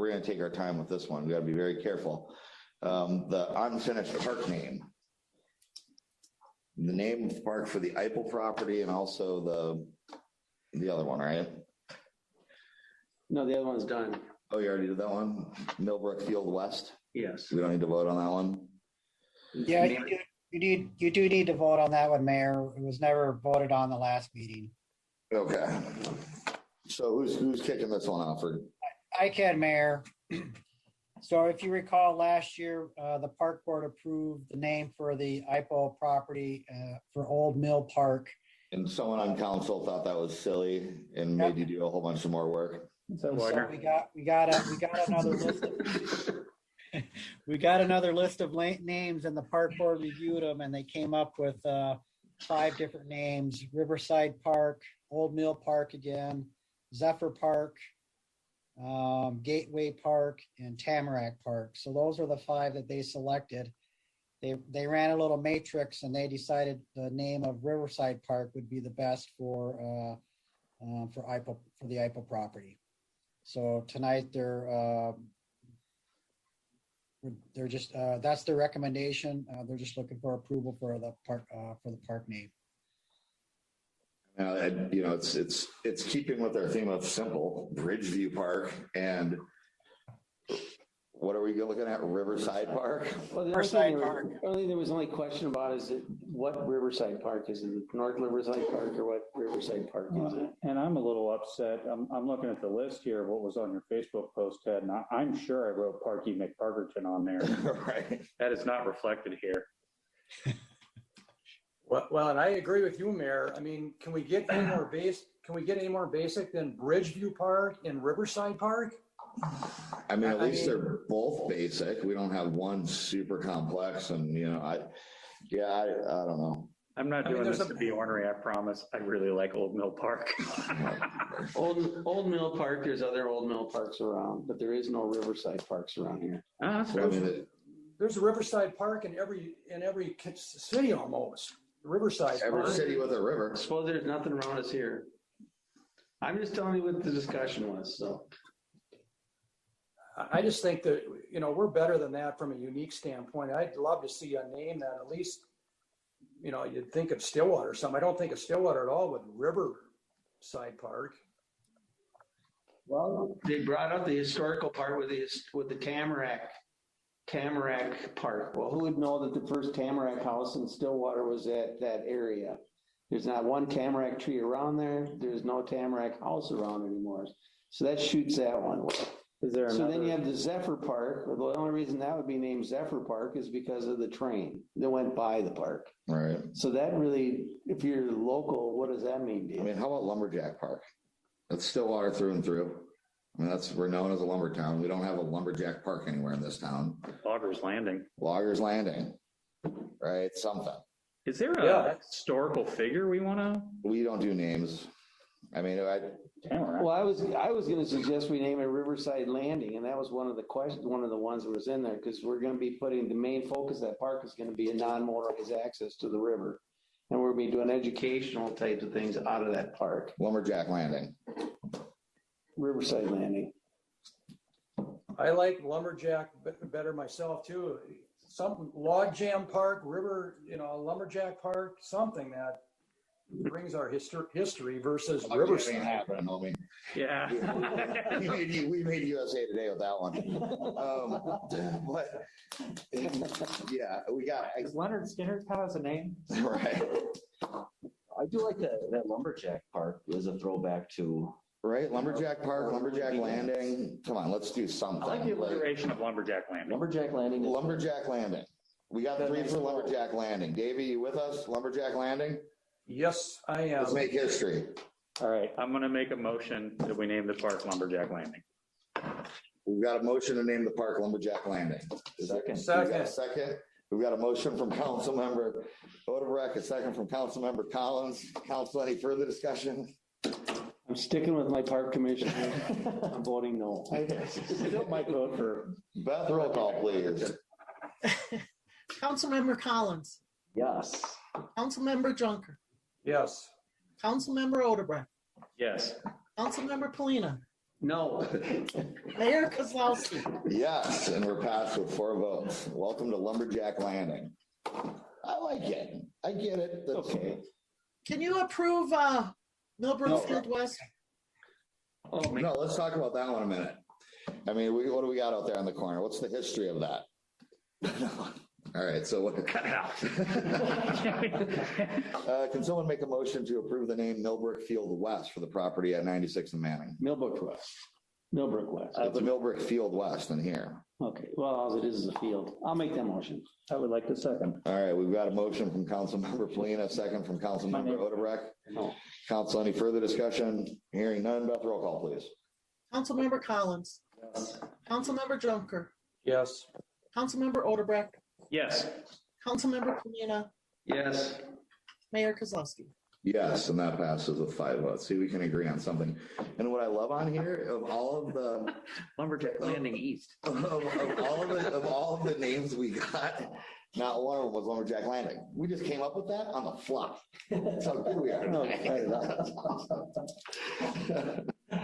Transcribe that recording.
we're going to take our time with this one. We got to be very careful. The unfinished park name. The name of the park for the Eiffel property and also the other one, right? No, the other one's done. Oh, you already did that one? Millbrook Field West? Yes. We don't need to vote on that one? Yeah, you do need to vote on that one, Mayor. It was never voted on the last meeting. Okay. So who's kicking this one off? I can, Mayor. So if you recall, last year, the park board approved the name for the IPO property for Old Mill Park. And someone on council thought that was silly and made you do a whole bunch of more work. So we got another list. We got another list of names, and the park board reviewed them, and they came up with 5 different names: Riverside Park, Old Mill Park again, Zephyr Park, Gateway Park, and Tamarack Park. So those are the 5 that they selected. They ran a little matrix, and they decided the name of Riverside Park would be the best for the IPO property. So tonight they're just that's their recommendation. They're just looking for approval for the park name. It's keeping with our theme of simple, Bridgeview Park, and what are we looking at? Riverside Park? Well, Riverside Park. There was only question about is it what Riverside Park is it? North Riverside Park or what Riverside Park is it? And I'm a little upset. I'm looking at the list here of what was on your Facebook post, Ted, and I'm sure I wrote Parky McParkerton on there. Right. That is not reflected here. Well, and I agree with you, Mayor. I mean, can we get any more basic than Bridgeview Park and Riverside Park? I mean, at least they're both basic. We don't have one super complex, and I don't know. I'm not doing this to be ornery, I promise. I really like Old Mill Park. Old Mill Park, there's other Old Mill Parks around, but there is no Riverside Parks around here. There's a Riverside Park in every city almost. Riverside Every Park. city with a river. I suppose there's nothing around us here. I'm just telling you what the discussion was, so. I just think that, we're better than that from a unique standpoint. I'd love to see a name that at least, you'd think of Stillwater or something. I don't think of Stillwater at all with Riverside Park. Well, they brought up the historical part with the Tamarack Park. Well, who would know that the first Tamarack house in Stillwater was at that area? There's not one Tamarack tree around there. There's no Tamarack house around anymore. So that shoots that one away. So then you have the Zephyr Park. The only reason that would be named Zephyr Park is because of the train that went by the park. Right. So that really, if you're local, what does that mean to you? I mean, how about Lumberjack Park? That's Stillwater through and through. I mean, we're known as a lumber town. We don't have a Lumberjack Park anywhere in this town. Loggers Landing. Right? Something. Is there a historical figure we want to? We don't do names. I mean, well, I was going to suggest we name it Riverside Landing, and that was one of the ones that was in there, because we're going to be putting the main focus of that park is going to be a non-motorized access to the river, and we're going to be doing educational types of things out of that park. Lumberjack Landing. Riverside Landing. I like Lumberjack better myself too. Some log jam park, river, Lumberjack Park, something that brings our history versus Riverside. Happening, homie. Yeah. we made USA Today with that one. But yeah, we got. Does Leonard Skinner count as a name? Right. I do like that Lumberjack Park was a throwback to. Right, Lumberjack Park, Lumberjack Landing. Come on, let's do something. I like the alliteration of Lumberjack Landing. Lumberjack Landing. Lumberjack Landing. We got 3 for Lumberjack Landing. Davey, you with us? Lumberjack Landing? Yes, I am. Let's make history. All right, I'm going to make a motion that we name the park Lumberjack Landing. We've got a motion to name the park Lumberjack Landing. Second. We got a second. We've got a motion from Councilmember Odebrecht, a second from Councilmember Collins. Council, any further discussion? I'm sticking with my park commissioner. I'm voting no. I still might vote for Beth, roll call, please. Councilmember Collins. Yes. Councilmember Junker. Yes. Councilmember Odebrecht. yes. Councilmember Polina. No. Mayor Kozlowski. Yes, and we're passed with 4 votes. Welcome to Lumberjack Landing. I like it. I get it. That's okay. Can you approve Millbrook No. Field West? Oh, No, let's talk about that one a minute. I mean, what do we got out there on the corner? What's the history of that? All right, so what? Can someone make a motion to approve the name Millbrook Field West for the property at 96 and Manning? Millbrook West. Millbrook West. It's Millbrook Field West in here. Okay, well, all it is a field. I'll make that motion. I would like to second. All right, we've got a motion from Councilmember Polina, a second from Councilmember Odebrecht. No. Council, any further discussion? Hearing none, Beth, roll call, please. Councilmember Collins. Councilmember Junker. Yes. Councilmember Odebrecht. Yes. Councilmember Polina. Yes. Mayor Kozlowski. Yes, and that passes with 5 votes. See, we can agree on something. And what I love on here, of all of the Lumberjack Landing East. of all of the names we got, not one of them was Lumberjack Landing. We just came up with that on the fly. That's how good we are.